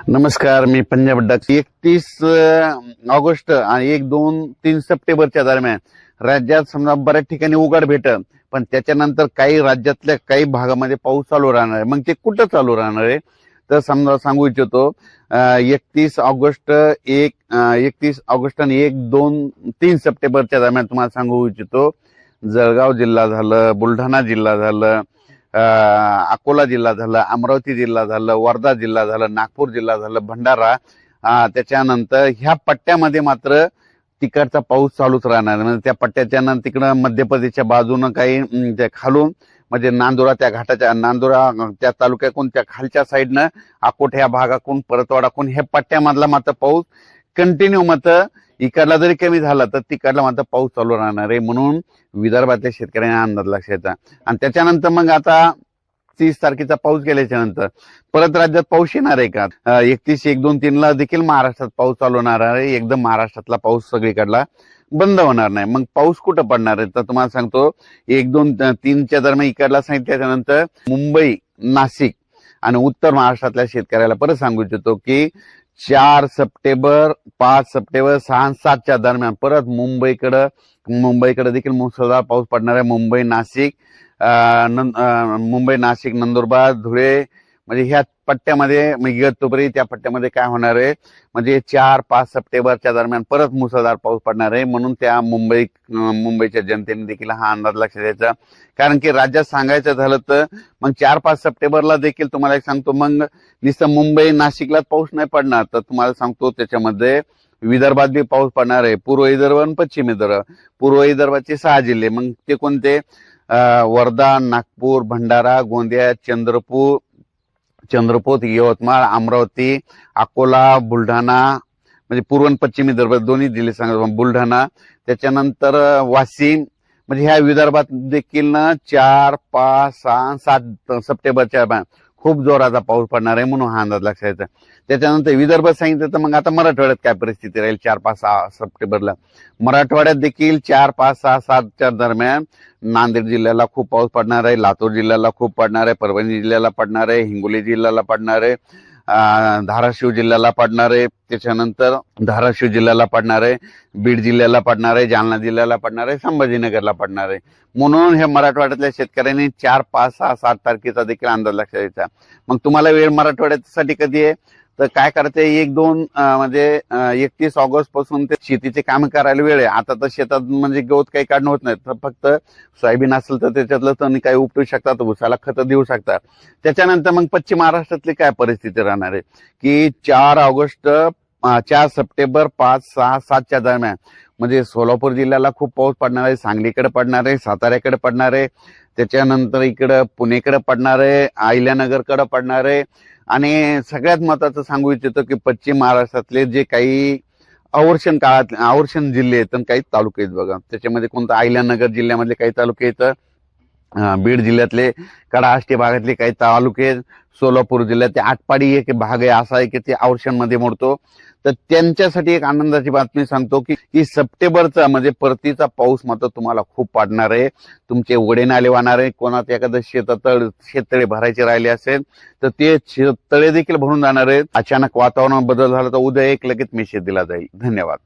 नमस्कार, मी Punjab duck. 31 August आणि 1, 2, 3 सप्टेंबरच्या दरम्यान राज्यात समजा बऱ्याच ठिकाणी उघड भेटल, पण त्याच्यानंतर काही राज्यातल्या काही भागामध्ये पाऊस चालू राहणार आहे. मग ते कुठं चालू राहणार आहे तर समजा सांगू इच्छितो 31 ऑगस्ट 31 आणि 1, 2, 3 सप्टेंबरच्या दरम्यान तुम्हाला सांगू इच्छितो जळगाव जिल्हा झालं, बुलढाणा जिल्हा झालं, अकोला जिल्हा झालं, अमरावती जिल्हा झालं, वर्धा जिल्हा झालं, नागपूर जिल्हा झालं, भंडारा, त्याच्यानंतर ह्या पट्ट्यामध्ये मात्र तिकडचा पाऊस चालूच राहणार. म्हणजे त्या पट्ट्याच्या नंतर तिकडं मध्य प्रदेशच्या बाजूनं काही त्या खालून म्हणजे नांदुरा त्या घाटाच्या नांदुरा त्या तालुक्याकडून त्या खालच्या साईडनं अकोट ह्या भागाकडून परतवाडाकडून ह्या पट्ट्यामधला मात्र पाऊस कंटिन्यू मात्र इकडला जरी कमी झाला तर तिकडला मात्र पाऊस चालू राहणार आहे. म्हणून विदर्भातल्या शेतकऱ्यांना अंदाज लक्षायचा. आणि त्याच्यानंतर मग आता 30 तारखेचा पाऊस गेल्याच्या नंतर परत राज्यात पाऊस येणार आहे का? 31, 1, 2, 3 ला देखील महाराष्ट्रात पाऊस चालू होणार आहे. एकदम महाराष्ट्रातला पाऊस सगळीकडला बंद होणार नाही. मग पाऊस कुठं पडणार आहे तर तुम्हाला सांगतो 1, 2, 3च्या दरम्यान इकडला सांगितल्याच्या नंतर मुंबई, नाशिक आणि उत्तर महाराष्ट्रातल्या शेतकऱ्याला परत सांगू इच्छितो की 4 सप्टेंबर, 5 सप्टेंबर, 6, 7च्या दरम्यान परत मुंबईकडे देखील मुसळधार पाऊस पडणार आहे. मुंबई, नाशिक, नंदुरबार, धुळे म्हणजे ह्या पट्ट्यामध्ये इगतपुरी त्या पट्ट्यामध्ये काय होणार आहे म्हणजे 4, 5 सप्टेंबरच्या दरम्यान परत मुसळधार पाऊस पडणार आहे. म्हणून त्या मुंबईच्या जनतेने देखील हा अंदाज लक्षात द्यायचा. कारण की राज्यात सांगायचं झालं तर मग 4, 5 सप्टेंबरला देखील तुम्हाला एक सांगतो मग नुसतं मुंबई, नाशिकला पाऊस नाही पडणार तर तुम्हाला सांगतो त्याच्यामध्ये विदर्भात बी पाऊस पडणार आहे. पूर्व विदर्भ आणि पश्चिम विदर्भ. पूर्व विदर्भाचे 6 जिल्हे मग ते कोणते? वर्धा, नागपूर, भंडारा, गोंदिया, चंद्रपूर, यवतमाळ, अमरावती, अकोला, बुलढाणा म्हणजे पूर्व आणि पश्चिम विदर्भ दोन्ही जिल्हे सांगतो. बुलढाणा, त्याच्यानंतर वाशिम म्हणजे ह्या विदर्भात देखील 4, 5, 6, 7 सप्टेंबरच्या खूप जोराचा पाऊस पडणार आहे. म्हणून हा अंदाज लक्षात द्यायचा. त्याच्यानंतर विदर्भ सांगितलं तर मग आता मराठवाड्यात काय परिस्थिती राहील 4, 5, 6 सप्टेंबरला. मराठवाड्यात देखील 4, 5, 6, 7च्या दरम्यान नांदेड जिल्ह्याला खूप पाऊस पडणार आहे, लातूर जिल्ह्याला खूप पडणार आहे, परभणी जिल्ह्याला पडणार आहे, हिंगोली जिल्ह्याला पडणार आहे, धाराशिव जिल्ह्याला पडणार आहे, त्याच्यानंतर धाराशिव जिल्ह्याला पडणार आहे, बीड जिल्ह्याला पडणार आहे, जालना जिल्ह्याला पडणार आहे, संभाजीनगरला पडणार आहे. म्हणून हे मराठवाड्यातल्या शेतकऱ्यांनी 4, 5, 6, 7 तारखेचा देखील अंदाज लक्षात द्यायचा. मग तुम्हाला वेळ मराठवाड्यासाठी कधी आहे तर काय करते 1, 2 म्हणजे 31 ऑगस्ट पासून ते शेतीचे काम करायला वेळ आहे. आता तर शेतात म्हणजे गवत काही काढणं होत नाही तर फक्त सोयाबीन असेल तर त्याच्यातलं तर काही उपटू शकतात, उसाला खतं देऊ शकतात. त्याच्यानंतर मग पश्चिम महाराष्ट्रातली काय परिस्थिती राहणार आहे की 4 सप्टेंबर, 5, 6, 7च्या दरम्यान म्हणजे सोलापूर जिल्ह्याला खूप पाऊस पडणार आहे, सांगलीकडे पडणार आहे, साताऱ्याकडे पडणार आहे, त्याच्यानंतर इकडं पुणेकडे पडणार आहे, अहिल्यानगरकडे पडणार आहे. आणि सगळ्यात महत्वाचं सांगू इच्छितो की पश्चिम महाराष्ट्रातले जे काही आवर्षण जिल्हे आहेत आणि काही तालुके आहेत बघा, त्याच्यामध्ये कोणतं अहिल्यानगर जिल्ह्यामधले काही तालुके आहेत, बीड जिल्ह्यातले कडाष्टी भागातले काही तालुके, सोलापूर जिल्ह्यात आटपाडी एक भाग आहे असा आहे की ते आवर्षणमध्ये मोडतो. तर त्यांच्यासाठी एक आनंदाची बातमी सांगतो की सप्टेंबरचा म्हणजे परतीचा पाऊस मात्र तुम्हाला खूप पडणार आहे. तुमचे वडे नाले वाहणार आहे. कोणात एखादं शेततळे भरायचे राहिले असेल तर ते शेततळे देखील भरून जाणार आहेत. अचानक वातावरण बदल झाला तर उद्या एक लगेच मेसेज दिला जाईल. धन्यवाद.